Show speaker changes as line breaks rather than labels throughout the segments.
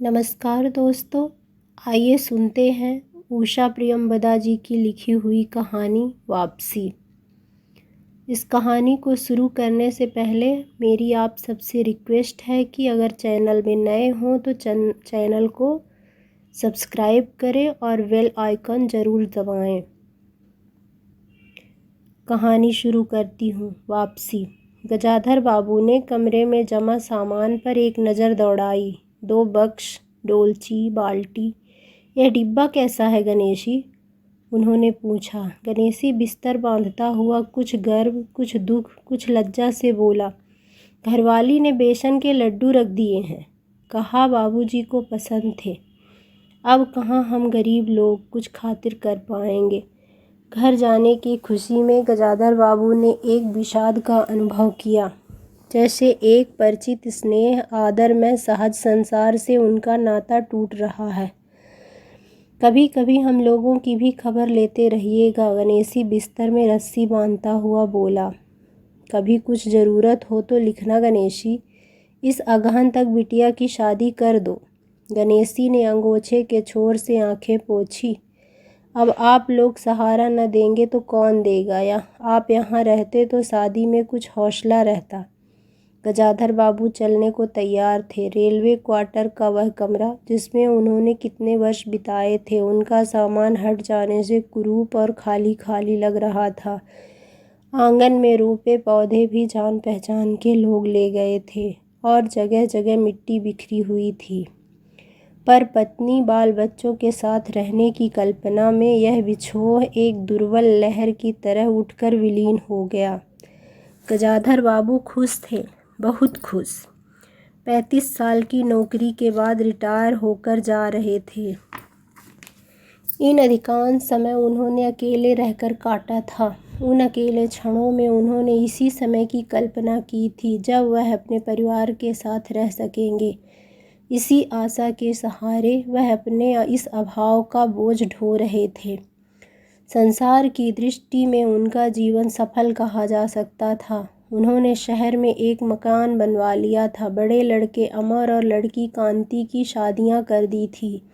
नमस्कार दोस्तों, आइए सुनते हैं उषा प्रियंवदा जी की लिखी हुई कहानी वापसी। इस कहानी को शुरू करने से पहले मेरी आप सबसे रिक्वेस्ट है कि अगर चैनल में नए हों तो चैनल को सब्सक्राइब करें और बेल आइकन ज़रूर दबाएं। कहानी शुरू करती हूँ। वापसी। गजाधर बाबू ने कमरे में जमा सामान पर एक नज़र दौड़ाई। 2 बक्स, डोलची, बाल्टी। यह डिब्बा कैसा है गणेशी? उन्होंने पूछा। गणेशी बिस्तर बांधता हुआ कुछ गर्व, कुछ दुख, कुछ लज्जा से बोला, घरवाली ने बेसन के लड्डू रख दिए हैं। कहा बाबूजी को पसंद थे। अब कहाँ हम गरीब लोग कुछ खातिर कर पाएंगे। घर जाने की खुशी में गजाधर बाबू ने एक विषाद का अनुभव किया। जैसे एक परिचित स्नेह आदर में सहज संसार से उनका नाता टूट रहा है। कभी कभी हम लोगों की भी खबर लेते रहिएगा, गणेशी बिस्तर में रस्सी बांधता हुआ बोला। कभी कुछ ज़रूरत हो तो लिखना गणेशी, इस अगहन तक बिटिया की शादी कर दो। गणेशी ने अंगोछे के छोर से आंखें पोंछी। अब आप लोग सहारा न देंगे तो कौन देगा, या आप यहाँ रहते तो शादी में कुछ हौसला रहता। गजाधर बाबू चलने को तैयार थे। रेलवे क्वार्टर का वह कमरा जिसमें उन्होंने कितने वर्ष बिताए थे, उनका सामान हट जाने से कुरूप और खाली खाली लग रहा था। आंगन में रोपे पौधे भी जान पहचान के लोग ले गए थे और जगह जगह मिट्टी बिखरी हुई थी। पर पत्नी बाल बच्चों के साथ रहने की कल्पना में यह विछोह एक दुर्बल लहर की तरह उठकर विलीन हो गया। गजाधर बाबू खुश थे, बहुत खुश। 35 साल की नौकरी के बाद रिटायर होकर जा रहे थे। इन अधिकांश समय उन्होंने अकेले रहकर काटा था। उन अकेले क्षणों में उन्होंने इसी समय की कल्पना की थी जब वह अपने परिवार के साथ रह सकेंगे। इसी आशा के सहारे वह अपने इस अभाव का बोझ ढो रहे थे। संसार की दृष्टि में उनका जीवन सफल कहा जा सकता था। उन्होंने शहर में एक मकान बनवा लिया था। बड़े लड़के अमर और लड़की कांति की शादियां कर दी थी।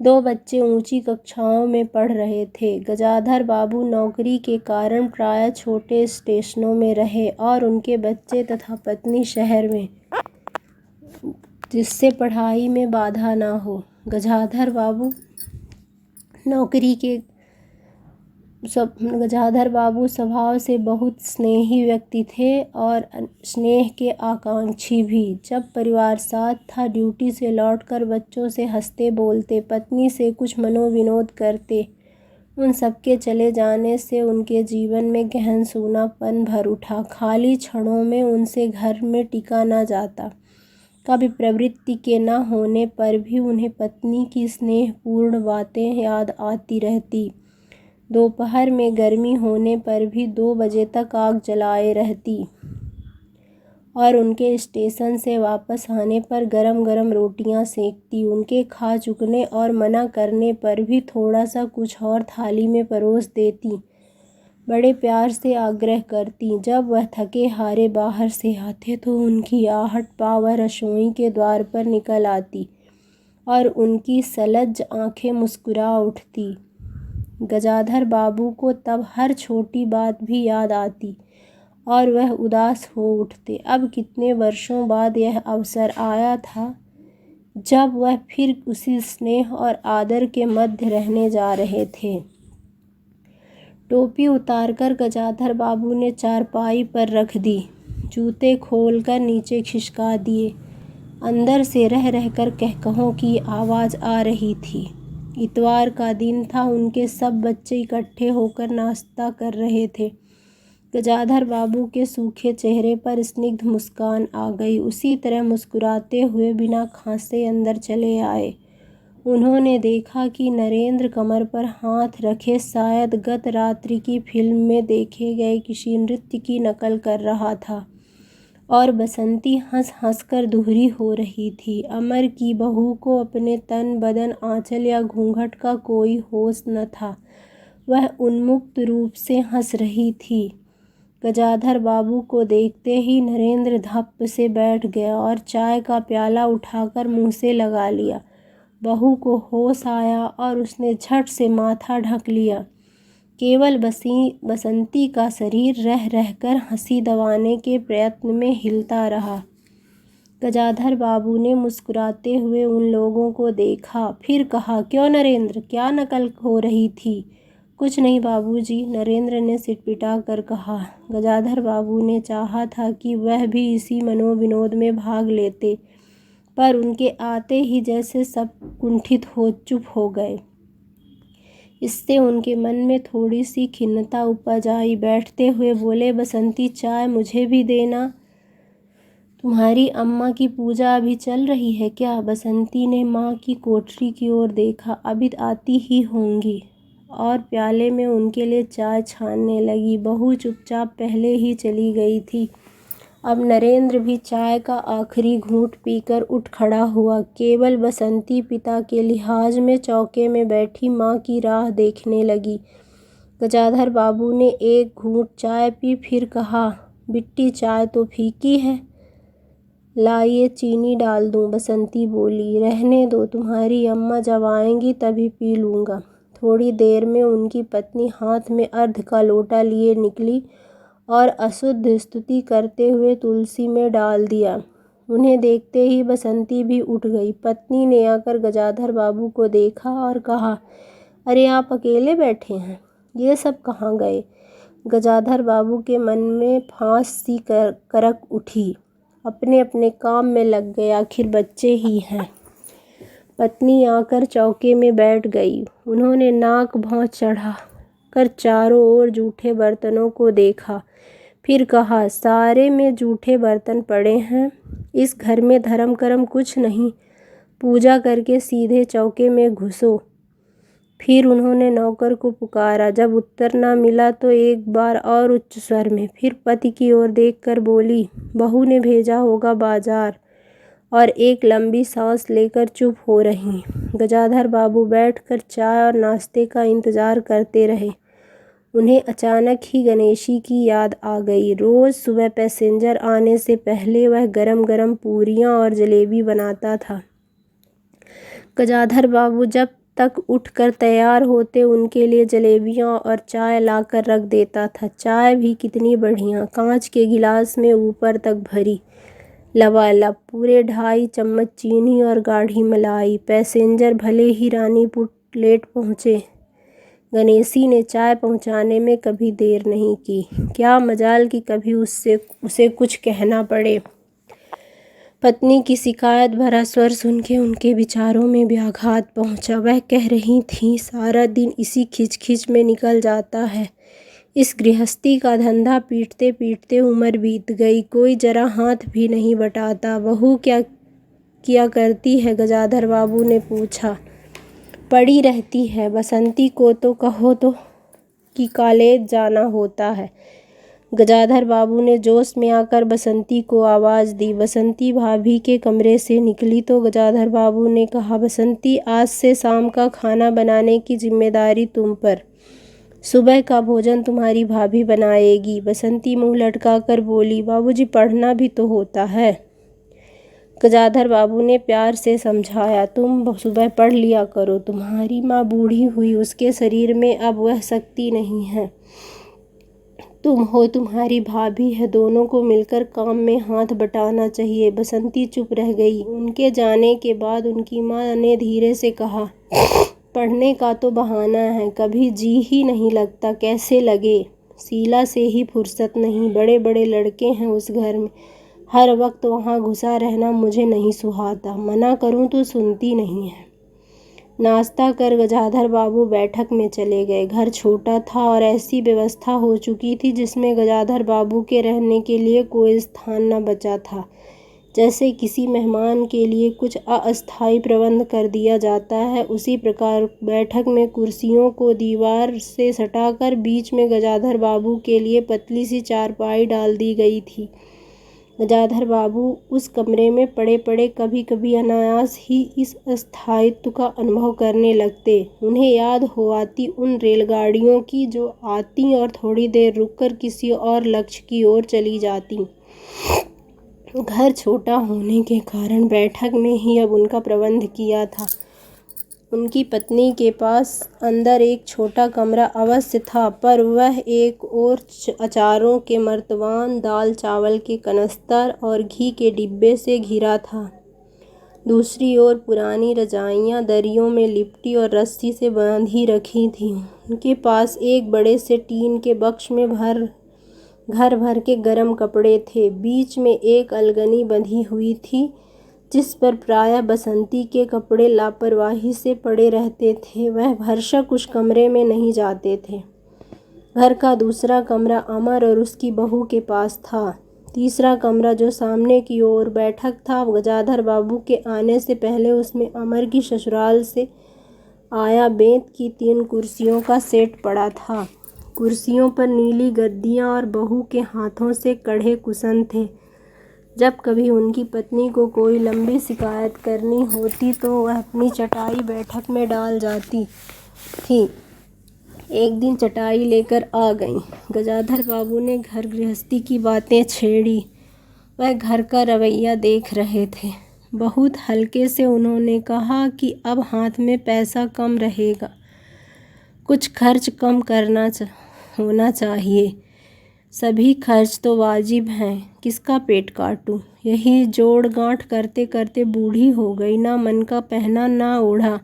2 बच्चे ऊंची कक्षाओं में पढ़ रहे थे। गजाधर बाबू नौकरी के कारण प्रायः छोटे स्टेशनों में रहे और उनके बच्चे तथा पत्नी शहर में, जिससे पढ़ाई में बाधा ना हो। गजाधर बाबू स्वभाव से बहुत स्नेही व्यक्ति थे और स्नेह के आकांक्षी भी। जब परिवार साथ था, ड्यूटी से लौटकर बच्चों से हंसते बोलते, पत्नी से कुछ मनोविनोद करते। उन सबके चले जाने से उनके जीवन में गहन सूनापन भर उठा। खाली क्षणों में उनसे घर में टिका न जाता। कभी प्रवृत्ति के न होने पर भी उन्हें पत्नी की स्नेहपूर्ण बातें याद आती रहती। दोपहर में गर्मी होने पर भी 2 बजे तक आग जलाए रहती और उनके स्टेशन से वापस आने पर गरम गरम रोटियां सेकती। उनके खा चुकने और मना करने पर भी थोड़ा सा कुछ और थाली में परोस देती। बड़े प्यार से आग्रह करती। जब वह थके हारे बाहर से आते तो उनकी आहट पावर रसोई के द्वार पर निकल आती और उनकी सलज्ज आंखें मुस्कुरा उठती। गजाधर बाबू को तब हर छोटी बात भी याद आती और वह उदास हो उठते। अब कितने वर्षों बाद यह अवसर आया था जब वह फिर उसी स्नेह और आदर के मध्य रहने जा रहे थे। टोपी उतारकर गजाधर बाबू ने चारपाई पर रख दी। जूते खोलकर नीचे खिसका दिए। अंदर से रह रहकर कहकहों की आवाज़ आ रही थी। इतवार का दिन था। उनके सब बच्चे इकट्ठे होकर नाश्ता कर रहे थे। गजाधर बाबू के सूखे चेहरे पर स्निग्ध मुस्कान आ गई। उसी तरह मुस्कुराते हुए बिना खांसे अंदर चले आए। उन्होंने देखा कि नरेंद्र कमर पर हाथ रखे शायद गत रात्रि की फिल्म में देखे गए किसी नृत्य की नकल कर रहा था और बसंती हंस हंसकर दुहरी हो रही थी। अमर की बहू को अपने तन बदन आंचल या घूंघट का कोई होश न था। वह उन्मुक्त रूप से हंस रही थी। गजाधर बाबू को देखते ही नरेंद्र धप्प से बैठ गया और चाय का प्याला उठाकर मुंह से लगा लिया। बहू को होश आया और उसने झट से माथा ढक लिया। केवल बसंती का शरीर रह रहकर हंसी दबाने के प्रयत्न में हिलता रहा। गजाधर बाबू ने मुस्कुराते हुए उन लोगों को देखा, फिर कहा, क्यों नरेंद्र, क्या नकल हो रही थी? कुछ नहीं बाबूजी, नरेंद्र ने सिटपिटा कर कहा। गजाधर बाबू ने चाहा था कि वह भी इसी मनोविनोद में भाग लेते, पर उनके आते ही जैसे सब कुंठित हो चुप हो गए। इससे उनके मन में थोड़ी सी खिन्नता उपज आई। बैठते हुए बोले, बसंती, चाय मुझे भी देना। तुम्हारी अम्मा की पूजा अभी चल रही है क्या? बसंती ने माँ की कोठरी की ओर देखा। अभी आती ही होंगी, और प्याले में उनके लिए चाय छानने लगी। बहू चुपचाप पहले ही चली गई थी। अब नरेंद्र भी चाय का आखिरी घूंट पीकर उठ खड़ा हुआ। केवल बसंती पिता के लिहाज में चौके में बैठी माँ की राह देखने लगी। गजाधर बाबू ने एक घूंट चाय पी, फिर कहा, बिट्टी, चाय तो फीकी है, लाइए चीनी डाल दूं? बसंती बोली, रहने दो, तुम्हारी अम्मा जब आएंगी तभी पी लूँगा। थोड़ी देर में उनकी पत्नी हाथ में अर्ध का लोटा लिए निकली और अशुद्ध स्तुति करते हुए तुलसी में डाल दिया। उन्हें देखते ही बसंती भी उठ गई। पत्नी ने आकर गजाधर बाबू को देखा और कहा, अरे आप अकेले बैठे हैं, ये सब कहाँ गए? गजाधर बाबू के मन में फांस सी करक उठी। अपने अपने काम में लग गए, आखिर बच्चे ही हैं। पत्नी आकर चौके में बैठ गई। उन्होंने नाक भौं चढ़ा कर चारों ओर जूठे बर्तनों को देखा, फिर कहा, सारे में जूठे बर्तन पड़े हैं। इस घर में धर्म कर्म कुछ नहीं, पूजा करके सीधे चौके में घुसो। फिर उन्होंने नौकर को पुकारा। जब उत्तर न मिला तो एक बार और उच्च स्वर में, फिर पति की ओर देखकर बोली, बहू ने भेजा होगा बाजार। और एक लंबी सांस लेकर चुप हो रहीं। गजाधर बाबू बैठकर चाय और नाश्ते का इंतजार करते रहे। उन्हें अचानक ही गणेशी की याद आ गई। रोज़ सुबह पैसेंजर आने से पहले वह गरम गरम पूरियां और जलेबी बनाता था। गजाधर बाबू जब तक उठकर तैयार होते उनके लिए जलेबियां और चाय लाकर रख देता था। चाय भी कितनी बढ़िया, कांच के गिलास में ऊपर तक भरी, लबालब, पूरे 2.5 चम्मच चीनी और गाढ़ी मलाई। पैसेंजर भले ही रानीपुर लेट पहुँचे, गणेशी ने चाय पहुँचाने में कभी देर नहीं की। क्या मजाल कि कभी उसे कुछ कहना पड़े। पत्नी की शिकायत भरा स्वर सुन के उनके विचारों में व्याघात पहुंचा। वह कह रही थीं, सारा दिन इसी खिचखिच में निकल जाता है। इस गृहस्थी का धंधा पीटते पीटते उम्र बीत गई, कोई जरा हाथ भी नहीं बटाता। बहू क्या किया करती है? गजाधर बाबू ने पूछा। पड़ी रहती है। बसंती को तो कहो तो कि कॉलेज जाना होता है। गजाधर बाबू ने जोश में आकर बसंती को आवाज़ दी। बसंती भाभी के कमरे से निकली तो गजाधर बाबू ने कहा, बसंती, आज से शाम का खाना बनाने की जिम्मेदारी तुम पर। सुबह का भोजन तुम्हारी भाभी बनाएगी। बसंती मुंह लटका कर बोली, बाबूजी, पढ़ना भी तो होता है। गजाधर बाबू ने प्यार से समझाया, तुम सुबह पढ़ लिया करो, तुम्हारी माँ बूढ़ी हुई, उसके शरीर में अब वह शक्ति नहीं है। तुम हो, तुम्हारी भाभी है, दोनों को मिलकर काम में हाथ बटाना चाहिए। बसंती चुप रह गई। उनके जाने के बाद उनकी माँ ने धीरे से कहा, पढ़ने का तो बहाना है, कभी जी ही नहीं लगता। कैसे लगे? शीला से ही फुर्सत नहीं, बड़े बड़े लड़के हैं उस घर में, हर वक्त वहाँ घुसा रहना मुझे नहीं सुहाता। मना करूँ तो सुनती नहीं है। नाश्ता कर गजाधर बाबू बैठक में चले गए। घर छोटा था और ऐसी व्यवस्था हो चुकी थी जिसमें गजाधर बाबू के रहने के लिए कोई स्थान न बचा था। जैसे किसी मेहमान के लिए कुछ अस्थायी प्रबंध कर दिया जाता है, उसी प्रकार बैठक में कुर्सियों को दीवार से सटाकर बीच में गजाधर बाबू के लिए पतली सी चारपाई डाल दी गई थी। गजाधर बाबू उस कमरे में पड़े पड़े कभी कभी अनायास ही इस अस्थायित्व का अनुभव करने लगते। उन्हें याद हो आती उन रेलगाड़ियों की जो आती और थोड़ी देर रुककर किसी और लक्ष्य की ओर चली जाती। घर छोटा होने के कारण बैठक में ही अब उनका प्रबंध किया था। उनकी पत्नी के पास अंदर एक छोटा कमरा अवश्य था, पर वह एक ओर अचारों के मर्तबान, दाल चावल के कनस्तर और घी के डिब्बे से घिरा था। दूसरी ओर पुरानी रजाइयाँ दरियों में लिपटी और रस्सी से बांधी रखी थीं। उनके पास एक बड़े से टीन के बक्स में घर भर के गर्म कपड़े थे। बीच में एक अलगनी बंधी हुई थी जिस पर प्रायः बसंती के कपड़े लापरवाही से पड़े रहते थे। वह भरसक उस कमरे में नहीं जाते थे। घर का दूसरा कमरा अमर और उसकी बहू के पास था। तीसरा कमरा जो सामने की ओर बैठक था, गजाधर बाबू के आने से पहले उसमें अमर की ससुराल से आया बेंत की 3 कुर्सियों का सेट पड़ा था। कुर्सियों पर नीली गद्दियाँ और बहू के हाथों से कढ़े कुशन थे। जब कभी उनकी पत्नी को कोई लंबी शिकायत करनी होती तो वह अपनी चटाई बैठक में डाल जाती थी। एक दिन चटाई लेकर आ गईं। गजाधर बाबू ने घर गृहस्थी की बातें छेड़ी। वह घर का रवैया देख रहे थे। बहुत हल्के से उन्होंने कहा कि अब हाथ में पैसा कम रहेगा, कुछ खर्च कम होना चाहिए। सभी खर्च तो वाजिब हैं, किसका पेट काटूं। यही जोड़ गांठ करते करते बूढ़ी हो गई, ना मन का पहना ना ओढ़ा।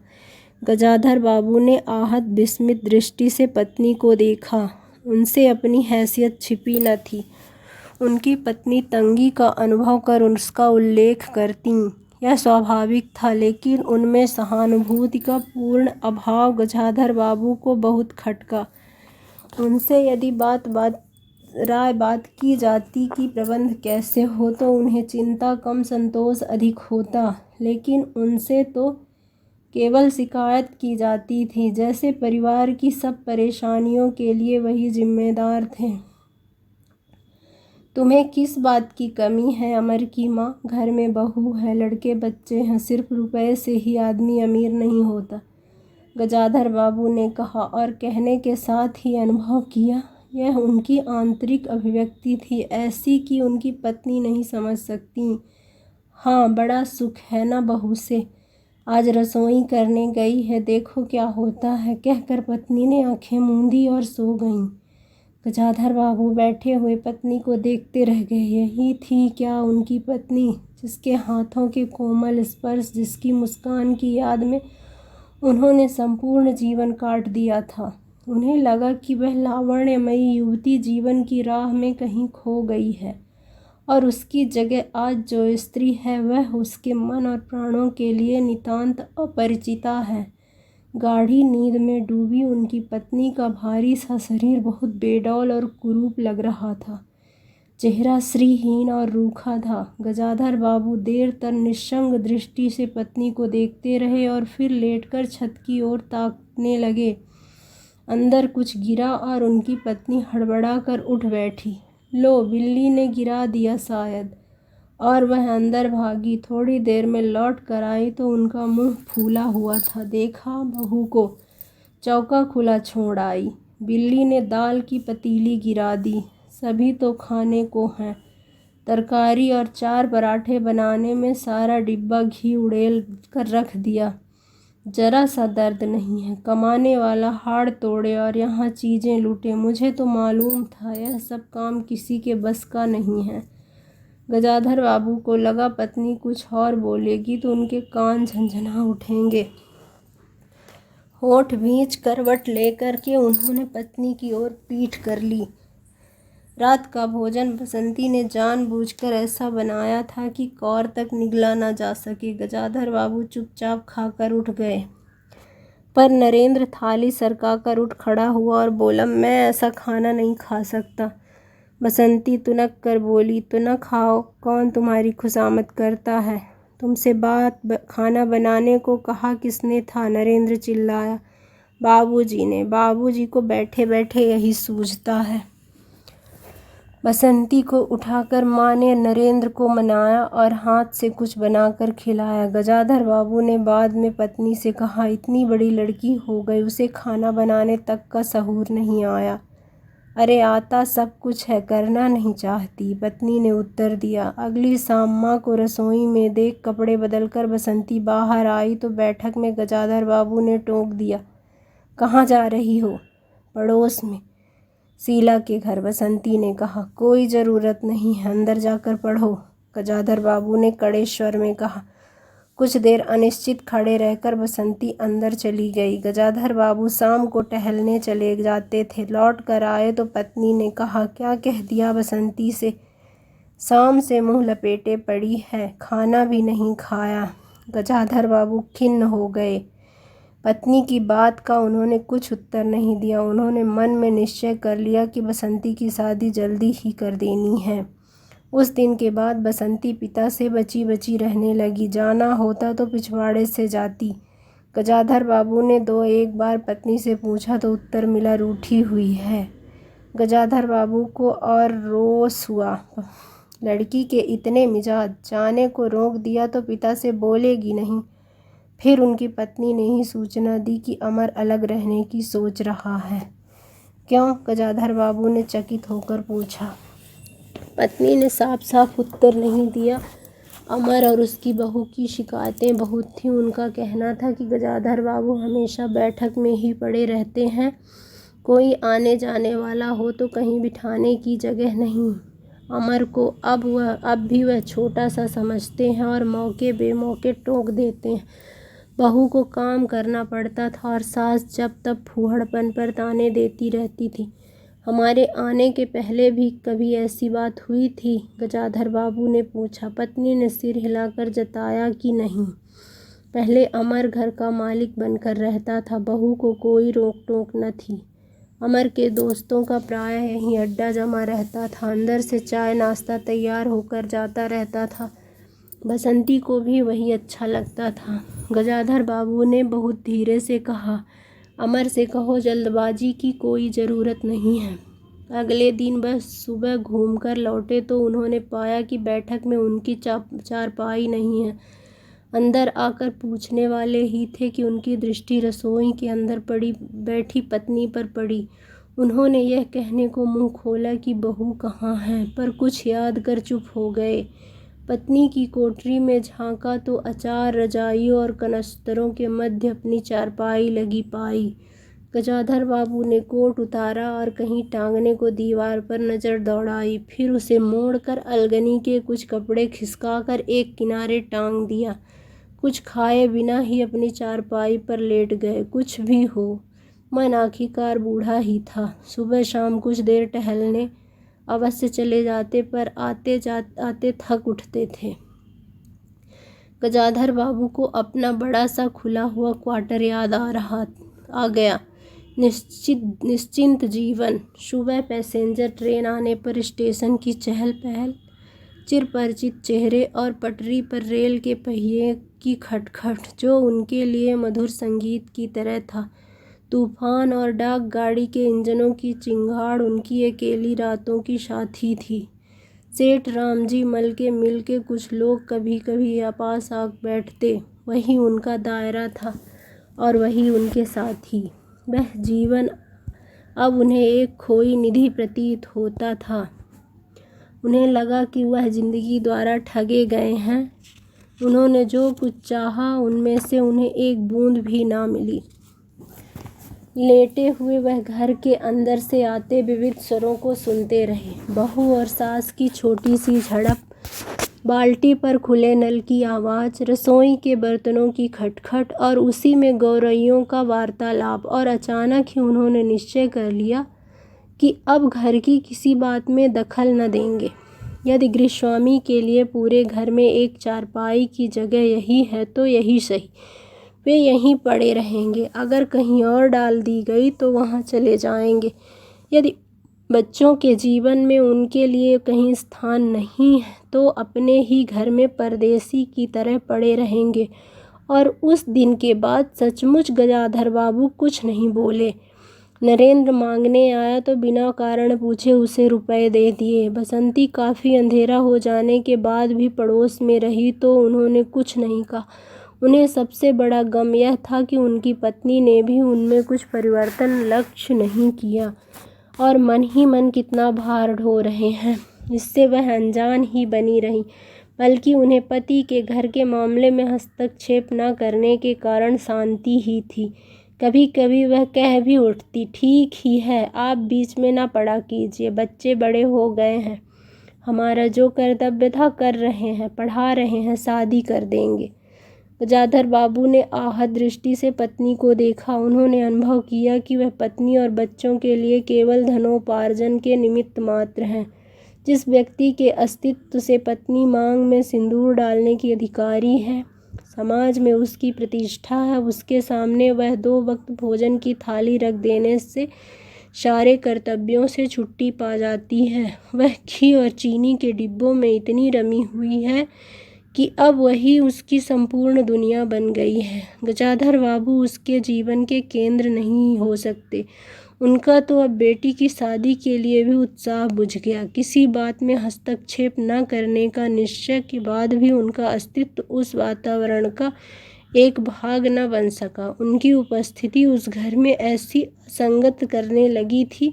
गजाधर बाबू ने आहत विस्मित दृष्टि से पत्नी को देखा। उनसे अपनी हैसियत छिपी न थी। उनकी पत्नी तंगी का अनुभव कर उसका उल्लेख करती, यह स्वाभाविक था, लेकिन उनमें सहानुभूति का पूर्ण अभाव गजाधर बाबू को बहुत खटका। उनसे यदि राय बात की जाती कि प्रबंध कैसे हो तो उन्हें चिंता कम संतोष अधिक होता, लेकिन उनसे तो केवल शिकायत की जाती थी, जैसे परिवार की सब परेशानियों के लिए वही जिम्मेदार थे। तुम्हें किस बात की कमी है अमर की माँ? घर में बहू है, लड़के बच्चे हैं, सिर्फ रुपए से ही आदमी अमीर नहीं होता, गजाधर बाबू ने कहा और कहने के साथ ही अनुभव किया। यह उनकी आंतरिक अभिव्यक्ति थी, ऐसी कि उनकी पत्नी नहीं समझ सकती। हाँ, बड़ा सुख है ना बहू से। आज रसोई करने गई है, देखो क्या होता है, कहकर पत्नी ने आंखें मूंदी और सो गईं। गजाधर बाबू बैठे हुए पत्नी को देखते रह गए। यही थी क्या उनकी पत्नी, जिसके हाथों के कोमल स्पर्श, जिसकी मुस्कान की याद में उन्होंने संपूर्ण जीवन काट दिया था। उन्हें लगा कि वह लावण्यमयी युवती जीवन की राह में कहीं खो गई है और उसकी जगह आज जो स्त्री है वह उसके मन और प्राणों के लिए नितांत अपरिचिता है। गाढ़ी नींद में डूबी उनकी पत्नी का भारी सा शरीर बहुत बेडौल और कुरूप लग रहा था। चेहरा श्रीहीन और रूखा था। गजाधर बाबू देर तक निस्संग दृष्टि से पत्नी को देखते रहे और फिर लेटकर छत की ओर ताकने लगे। अंदर कुछ गिरा और उनकी पत्नी हड़बड़ा कर उठ बैठी। लो, बिल्ली ने गिरा दिया शायद। और वह अंदर भागी। थोड़ी देर में लौट कर आई तो उनका मुंह फूला हुआ था। देखा बहू को, चौका खुला छोड़ आई। बिल्ली ने दाल की पतीली गिरा दी। सभी तो खाने को हैं। तरकारी और 4 पराठे बनाने में सारा डिब्बा घी उड़ेल कर रख दिया। जरा सा दर्द नहीं है। कमाने वाला हाड़ तोड़े और यहाँ चीज़ें लूटे। मुझे तो मालूम था यह सब काम किसी के बस का नहीं है। गजाधर बाबू को लगा पत्नी कुछ और बोलेगी तो उनके कान झनझना उठेंगे। होठ भींच करवट लेकर के उन्होंने पत्नी की ओर पीठ कर ली। रात का भोजन बसंती ने जानबूझकर ऐसा बनाया था कि कौर तक निगला न जा सके। गजाधर बाबू चुपचाप खाकर उठ गए, पर नरेंद्र थाली सरकाकर उठ खड़ा हुआ और बोला, मैं ऐसा खाना नहीं खा सकता। बसंती तुनक कर बोली, तो न खाओ, कौन तुम्हारी खुशामद करता है? तुमसे खाना बनाने को कहा किसने था? नरेंद्र चिल्लाया। बाबूजी ने। बाबूजी को बैठे बैठे यही सूझता है। बसंती को उठाकर माँ ने नरेंद्र को मनाया और हाथ से कुछ बनाकर खिलाया। गजाधर बाबू ने बाद में पत्नी से कहा, इतनी बड़ी लड़की हो गई, उसे खाना बनाने तक का सहूर नहीं आया। अरे आता सब कुछ है, करना नहीं चाहती, पत्नी ने उत्तर दिया। अगली शाम माँ को रसोई में देख कपड़े बदलकर बसंती बाहर आई तो बैठक में गजाधर बाबू ने टोक दिया, कहाँ जा रही हो? पड़ोस में, शीला के घर, बसंती ने कहा। कोई ज़रूरत नहीं है, अंदर जाकर पढ़ो, गजाधर बाबू ने कड़े स्वर में कहा। कुछ देर अनिश्चित खड़े रहकर बसंती अंदर चली गई। गजाधर बाबू शाम को टहलने चले जाते थे। लौट कर आए तो पत्नी ने कहा, क्या कह दिया बसंती से? शाम से मुंह लपेटे पड़ी है, खाना भी नहीं खाया। गजाधर बाबू खिन्न हो गए। पत्नी की बात का उन्होंने कुछ उत्तर नहीं दिया। उन्होंने मन में निश्चय कर लिया कि बसंती की शादी जल्दी ही कर देनी है। उस दिन के बाद बसंती पिता से बची बची रहने लगी। जाना होता तो पिछवाड़े से जाती। गजाधर बाबू ने दो एक बार पत्नी से पूछा तो उत्तर मिला, रूठी हुई है। गजाधर बाबू को और रोष हुआ। लड़की के इतने मिजाज, जाने को रोक दिया तो पिता से बोलेगी नहीं। फिर उनकी पत्नी ने ही सूचना दी कि अमर अलग रहने की सोच रहा है। क्यों? गजाधर बाबू ने चकित होकर पूछा। पत्नी ने साफ साफ उत्तर नहीं दिया। अमर और उसकी बहू की शिकायतें बहुत थीं। उनका कहना था कि गजाधर बाबू हमेशा बैठक में ही पड़े रहते हैं, कोई आने जाने वाला हो तो कहीं बिठाने की जगह नहीं। अमर को अब भी वह छोटा सा समझते हैं और मौके बेमौके टोक देते हैं। बहू को काम करना पड़ता था और सास जब तब फूहड़पन पर ताने देती रहती थी। हमारे आने के पहले भी कभी ऐसी बात हुई थी? गजाधर बाबू ने पूछा। पत्नी ने सिर हिलाकर जताया कि नहीं। पहले अमर घर का मालिक बनकर रहता था, बहू को कोई रोक टोक न थी। अमर के दोस्तों का प्रायः यहीं अड्डा जमा रहता था। अंदर से चाय नाश्ता तैयार होकर जाता रहता था। बसंती को भी वही अच्छा लगता था। गजाधर बाबू ने बहुत धीरे से कहा, अमर से कहो जल्दबाजी की कोई ज़रूरत नहीं है। अगले दिन बस सुबह घूमकर लौटे तो उन्होंने पाया कि बैठक में उनकी चारपाई नहीं है। अंदर आकर पूछने वाले ही थे कि उनकी दृष्टि रसोई के अंदर पड़ी बैठी पत्नी पर पड़ी। उन्होंने यह कहने को मुंह खोला कि बहू कहाँ है, पर कुछ याद कर चुप हो गए। पत्नी की कोठरी में झांका तो अचार, रजाइयों और कनस्तरों के मध्य अपनी चारपाई लगी पाई। गजाधर बाबू ने कोट उतारा और कहीं टांगने को दीवार पर नज़र दौड़ाई, फिर उसे मोड़कर अलगनी के कुछ कपड़े खिसकाकर एक किनारे टांग दिया। कुछ खाए बिना ही अपनी चारपाई पर लेट गए। कुछ भी हो, मन आखिरकार बूढ़ा ही था। सुबह शाम कुछ देर टहलने अवश्य चले जाते, पर आते थक उठते थे। गजाधर बाबू को अपना बड़ा सा खुला हुआ क्वार्टर याद आ गया। निश्चिंत जीवन। सुबह पैसेंजर ट्रेन आने पर स्टेशन की चहल पहल, चिरपरिचित चेहरे और पटरी पर रेल के पहिए की खटखट, जो उनके लिए मधुर संगीत की तरह था। तूफान और डाक गाड़ी के इंजनों की चिंगाड़ उनकी अकेली रातों की साथी थी। सेठ रामजी मल के मिल के कुछ लोग कभी कभी पास आ बैठते, वही उनका दायरा था और वही उनके साथी। वह जीवन अब उन्हें एक खोई निधि प्रतीत होता था। उन्हें लगा कि वह जिंदगी द्वारा ठगे गए हैं। उन्होंने जो कुछ चाहा उनमें से उन्हें एक बूंद भी ना मिली। लेटे हुए वह घर के अंदर से आते विविध स्वरों को सुनते रहे। बहू और सास की छोटी सी झड़प, बाल्टी पर खुले नल की आवाज़, रसोई के बर्तनों की खटखट और उसी में गौरैयों का वार्तालाप। और अचानक ही उन्होंने निश्चय कर लिया कि अब घर की किसी बात में दखल न देंगे। यदि गृहस्वामी के लिए पूरे घर में एक चारपाई की जगह यही है तो यही सही, वे यहीं पड़े रहेंगे। अगर कहीं और डाल दी गई तो वहाँ चले जाएंगे। यदि बच्चों के जीवन में उनके लिए कहीं स्थान नहीं है तो अपने ही घर में परदेसी की तरह पड़े रहेंगे। और उस दिन के बाद सचमुच गजाधर बाबू कुछ नहीं बोले। नरेंद्र मांगने आया तो बिना कारण पूछे उसे रुपए दे दिए। बसंती काफ़ी अंधेरा हो जाने के बाद भी पड़ोस में रही तो उन्होंने कुछ नहीं कहा। उन्हें सबसे बड़ा गम यह था कि उनकी पत्नी ने भी उनमें कुछ परिवर्तन लक्ष्य नहीं किया और मन ही मन कितना भार ढो रहे हैं, इससे वह अनजान ही बनी रही। बल्कि उन्हें पति के घर के मामले में हस्तक्षेप न करने के कारण शांति ही थी। कभी कभी वह कह भी उठती, ठीक ही है, आप बीच में ना पड़ा कीजिए, बच्चे बड़े हो गए हैं, हमारा जो कर्तव्य था कर रहे हैं, पढ़ा रहे हैं, शादी कर देंगे। गजाधर बाबू ने आहत दृष्टि से पत्नी को देखा। उन्होंने अनुभव किया कि वह पत्नी और बच्चों के लिए केवल धनोपार्जन के निमित्त मात्र हैं। जिस व्यक्ति के अस्तित्व से पत्नी मांग में सिंदूर डालने की अधिकारी है, समाज में उसकी प्रतिष्ठा है, उसके सामने वह 2 वक्त भोजन की थाली रख देने से सारे कर्तव्यों से छुट्टी पा जाती है। वह घी और चीनी के डिब्बों में इतनी रमी हुई है कि अब वही उसकी संपूर्ण दुनिया बन गई है। गजाधर बाबू उसके जीवन के केंद्र नहीं हो सकते। उनका तो अब बेटी की शादी के लिए भी उत्साह बुझ गया। किसी बात में हस्तक्षेप न करने का निश्चय के बाद भी उनका अस्तित्व उस वातावरण का एक भाग न बन सका। उनकी उपस्थिति उस घर में ऐसी असंगत करने लगी थी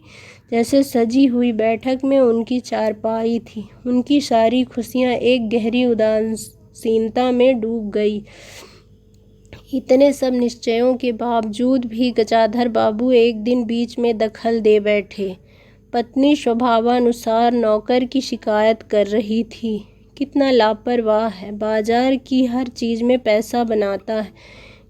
जैसे सजी हुई बैठक में उनकी चारपाई थी। उनकी सारी खुशियाँ एक गहरी उदासीनता में डूब गई। इतने सब निश्चयों के बावजूद भी गजाधर बाबू एक दिन बीच में दखल दे बैठे। पत्नी स्वभावानुसार नौकर की शिकायत कर रही थी, कितना लापरवाह है, बाजार की हर चीज़ में पैसा बनाता है,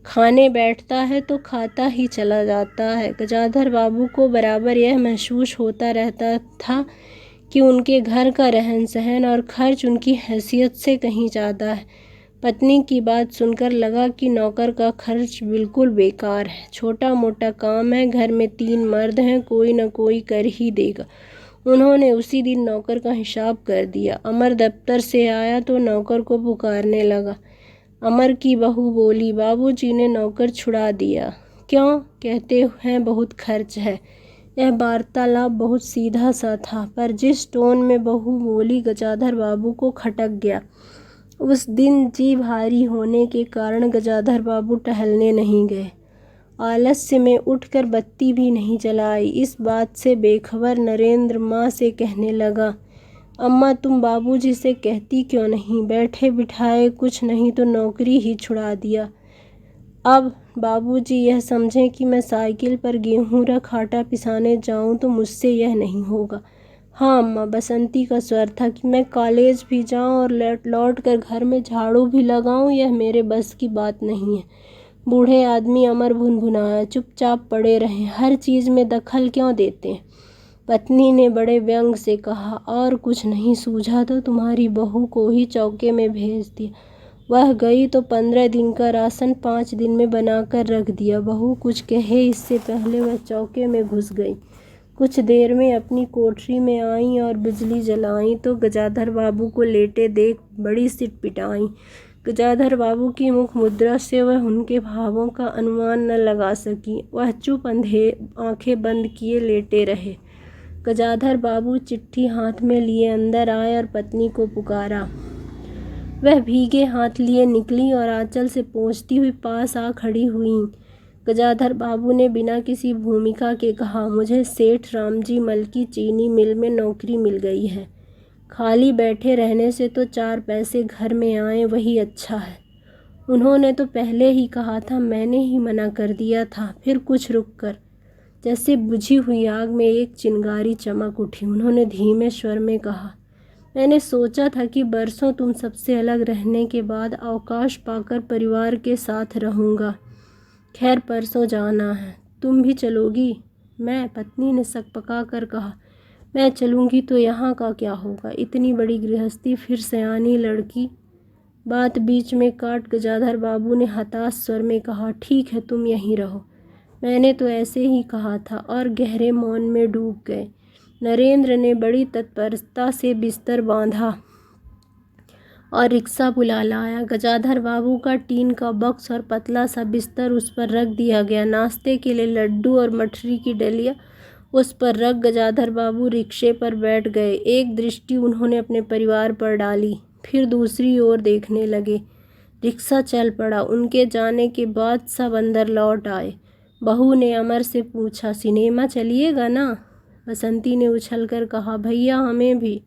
खाने बैठता है तो खाता ही चला जाता है। गजाधर बाबू को बराबर यह महसूस होता रहता था कि उनके घर का रहन सहन और खर्च उनकी हैसियत से कहीं ज़्यादा है। पत्नी की बात सुनकर लगा कि नौकर का खर्च बिल्कुल बेकार है, छोटा मोटा काम है, घर में 3 मर्द हैं, कोई न कोई कर ही देगा। उन्होंने उसी दिन नौकर का हिसाब कर दिया। अमर दफ्तर से आया तो नौकर को पुकारने लगा। अमर की बहू बोली, बाबूजी ने नौकर छुड़ा दिया। क्यों? कहते हैं बहुत खर्च है। यह वार्तालाप बहुत सीधा सा था, पर जिस टोन में बहू बोली गजाधर बाबू को खटक गया। उस दिन जी भारी होने के कारण गजाधर बाबू टहलने नहीं गए। आलस्य में उठकर बत्ती भी नहीं जलाई। इस बात से बेखबर नरेंद्र माँ से कहने लगा, अम्मा तुम बाबूजी से कहती क्यों नहीं, बैठे बिठाए कुछ नहीं तो नौकरी ही छुड़ा दिया। अब बाबूजी यह समझें कि मैं साइकिल पर गेहूँ रख आटा पिसाने जाऊँ तो मुझसे यह नहीं होगा। हाँ अम्मा, बसंती का स्वर था कि मैं कॉलेज भी जाऊँ और लौट कर घर में झाड़ू भी लगाऊँ, यह मेरे बस की बात नहीं है। बूढ़े आदमी अमर भुनभुनाया, चुपचाप पड़े रहें, हर चीज़ में दखल क्यों देते हैं। पत्नी ने बड़े व्यंग से कहा, और कुछ नहीं सूझा तो तुम्हारी बहू को ही चौके में भेज दिया। वह गई तो 15 दिन का राशन 5 दिन में बनाकर रख दिया। बहू कुछ कहे इससे पहले वह चौके में घुस गई। कुछ देर में अपनी कोठरी में आई और बिजली जलाई तो गजाधर बाबू को लेटे देख बड़ी सिटपिटाई। गजाधर बाबू की मुख मुद्रा से वह उनके भावों का अनुमान न लगा सकी। वह चुप आंखें बंद किए लेटे रहे। गजाधर बाबू चिट्ठी हाथ में लिए अंदर आए और पत्नी को पुकारा। वह भीगे हाथ लिए निकली और आंचल से पोंछती हुई पास आ खड़ी हुई। गजाधर बाबू ने बिना किसी भूमिका के कहा, मुझे सेठ रामजी मल की चीनी मिल में नौकरी मिल गई है। खाली बैठे रहने से तो 4 पैसे घर में आए वही अच्छा है। उन्होंने तो पहले ही कहा था, मैंने ही मना कर दिया था। फिर कुछ रुक कर जैसे बुझी हुई आग में एक चिंगारी चमक उठी। उन्होंने धीमे स्वर में कहा, मैंने सोचा था कि बरसों तुम सबसे अलग रहने के बाद अवकाश पाकर परिवार के साथ रहूँगा। खैर परसों जाना है, तुम भी चलोगी? मैं? पत्नी ने सकपका कर कहा, मैं चलूँगी तो यहाँ का क्या होगा, इतनी बड़ी गृहस्थी, फिर सयानी लड़की। बात बीच में काट गजाधर बाबू ने हताश स्वर में कहा, ठीक है तुम यहीं रहो, मैंने तो ऐसे ही कहा था, और गहरे मौन में डूब गए। नरेंद्र ने बड़ी तत्परता से बिस्तर बांधा। और रिक्शा बुला लाया। गजाधर बाबू का टीन का बक्स और पतला सा बिस्तर उस पर रख दिया गया। नाश्ते के लिए लड्डू और मठरी की डलिया उस पर रख गजाधर बाबू रिक्शे पर बैठ गए। एक दृष्टि उन्होंने अपने परिवार पर डाली, फिर दूसरी ओर देखने लगे। रिक्शा चल पड़ा। उनके जाने के बाद सब अंदर लौट आए। बहू ने अमर से पूछा, सिनेमा चलिएगा ना? बसंती ने उछलकर कहा, भैया हमें भी।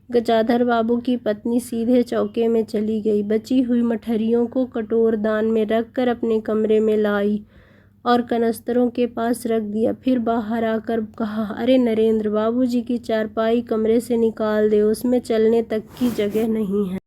गजाधर बाबू की पत्नी सीधे चौके में चली गई। बची हुई मठरियों को कटोरदान में रखकर अपने कमरे में लाई और कनस्तरों के पास रख दिया। फिर बाहर आकर कहा, अरे नरेंद्र, बाबूजी की चारपाई कमरे से निकाल दे, उसमें चलने तक की जगह नहीं है।